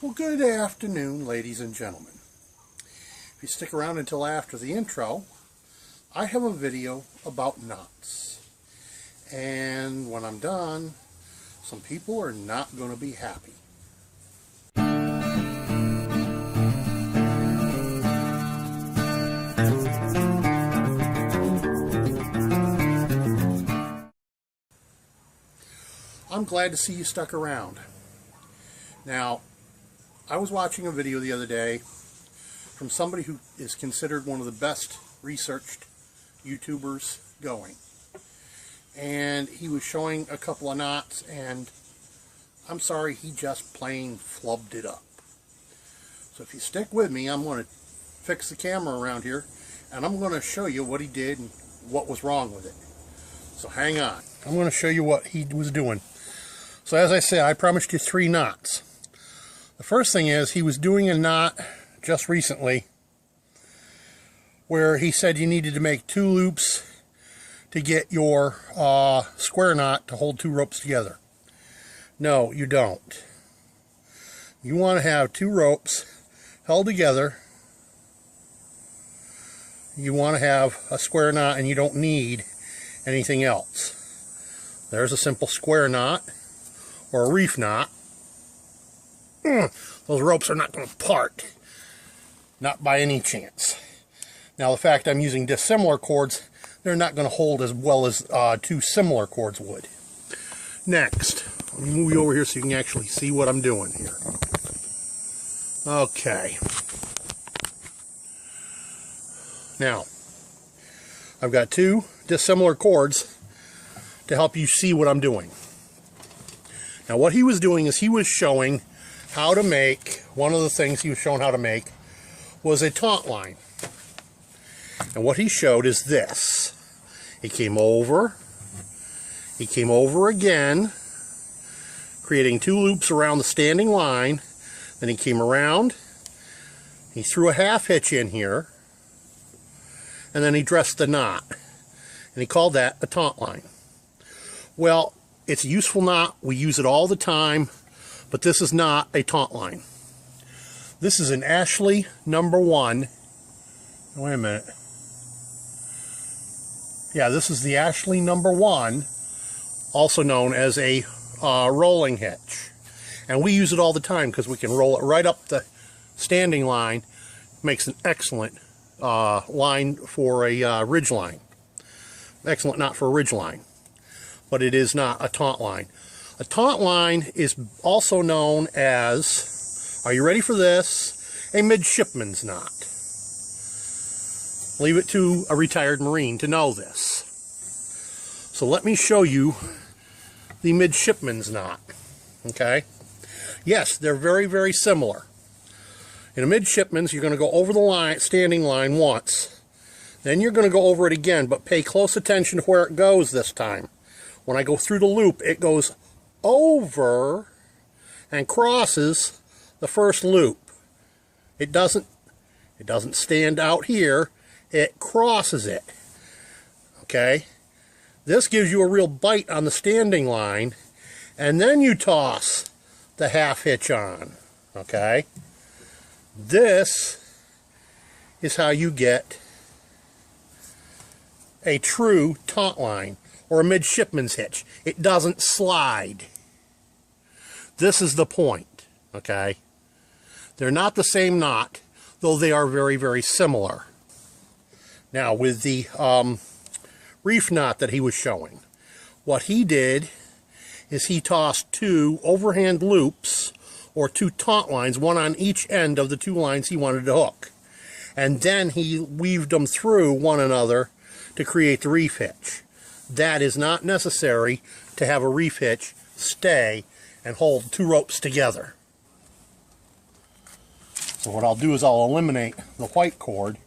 Well, good afternoon, ladies and gentlemen. If you stick around until after the intro, I have a video about knots. And when I'm done, some people are not going to be happy. I'm glad to see you stuck around. Now, I was watching a video the other day from somebody who is considered one of the best researched YouTubers going. And he was showing a couple of knots, and I'm sorry, he just plain flubbed it up. So if you stick with me, I'm going to fix the camera around here, and I'm going to show you what he did and what was wrong with it. So hang on. I'm going to show you what he was doing. So as I said, I promised you 3 knots. The first thing is, he was doing a knot just recently where he said you needed to make 2 loops to get your square knot to hold 2 ropes together. No, you don't. You want to have 2 ropes held together. You want to have a square knot, and you don't need anything else. There's a simple square knot or a reef knot. Those ropes are not going to part. Not by any chance. Now, the fact I'm using dissimilar cords, they're not going to hold as well as 2 similar cords would. Next, let me move you over here so you can actually see what I'm doing here. Okay. Now, I've got 2 dissimilar cords to help you see what I'm doing. Now, what he was doing is he was showing how to make, one of the things he was showing how to make was a taunt line. And what he showed is this. He came over again, creating 2 loops around the standing line. Then he came around, he threw a half hitch in here, and then he dressed the knot. And he called that a taunt line. Well, it's a useful knot. We use it all the time. But this is not a taunt line. This is an Ashley number 1. Wait a minute. Yeah, this is the Ashley number 1, also known as a rolling hitch. And we use it all the time because we can roll it right up the standing line. Makes an excellent line for a ridge line. Excellent knot for a ridge line. But it is not a taunt line. A taunt line is also known as, are you ready for this? A midshipman's knot. Leave it to a retired Marine to know this. So let me show you the midshipman's knot. Okay? Yes, they're very, very similar. In a midshipman's, you're going to go over the line, standing line once. Then you're going to go over it again, but pay close attention to where it goes this time. When I go through the loop, it goes over and crosses the first loop. It doesn't stand out here. It crosses it. Okay? This gives you a real bite on the standing line, and then you toss the half hitch on. Okay? This is how you get a true taunt line, or a midshipman's hitch. It doesn't slide. This is the point, okay? They're not the same knot, though they are very, very similar. Now, with the reef knot that he was showing, what he did is he tossed 2 overhand loops, or 2 taunt lines, one on each end of the 2 lines he wanted to hook. And then he weaved them through one another to create the reef hitch. That is not necessary to have a reef hitch stay and hold 2 ropes together. So what I'll do is I'll eliminate the white cord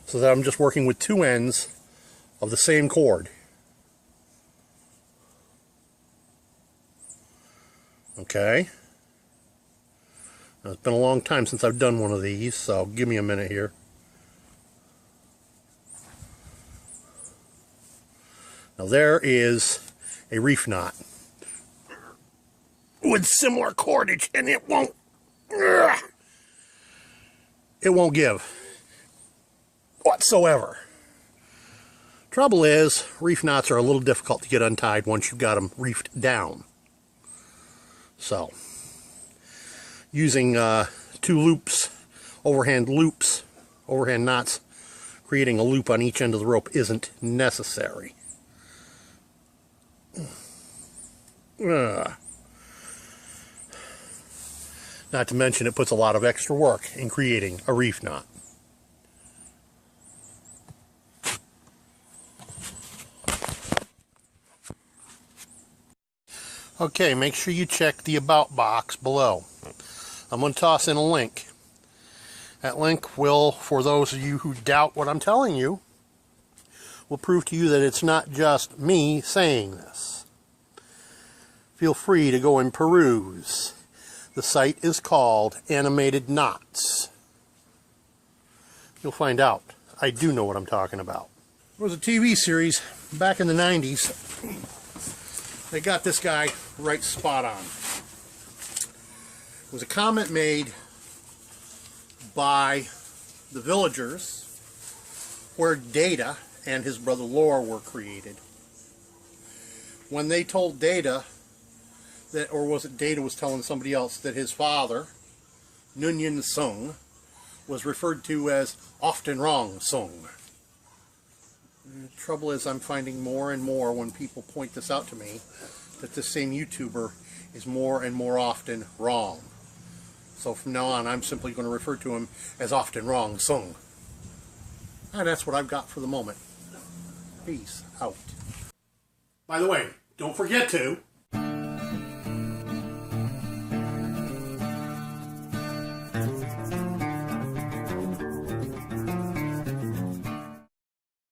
so that I'm just working with 2 ends of the same cord. Okay. Now, it's been a long time since I've done one of these, so give me a minute here. Now there is a reef knot with similar cordage, and it won't it won't give whatsoever. Trouble is, reef knots are a little difficult to get untied once you've got them reefed down. So, using 2 loops, overhand knots, creating a loop on each end of the rope isn't necessary. Not to mention it puts a lot of extra work in creating a reef knot. Okay, make sure you check the About box below. I'm going to toss in a link. That link will, for those of you who doubt what I'm telling you, will prove to you that it's not just me saying this. Feel free to go and peruse. The site is called Animated Knots. You'll find out. I do know what I'm talking about. There was a TV series back in the 90s. They got this guy right spot on. It was a comment made by the villagers where Data and his brother Lore were created. When they told Data that, or was it Data was telling somebody else, that his father, Nunyan Sung, was referred to as often wrong Sung. The trouble is, I'm finding more and more when people point this out to me that this same YouTuber is more and more often wrong. So from now on, I'm simply going to refer to him as often wrong Sung. And that's what I've got for the moment. Peace out. By the way, don't forget to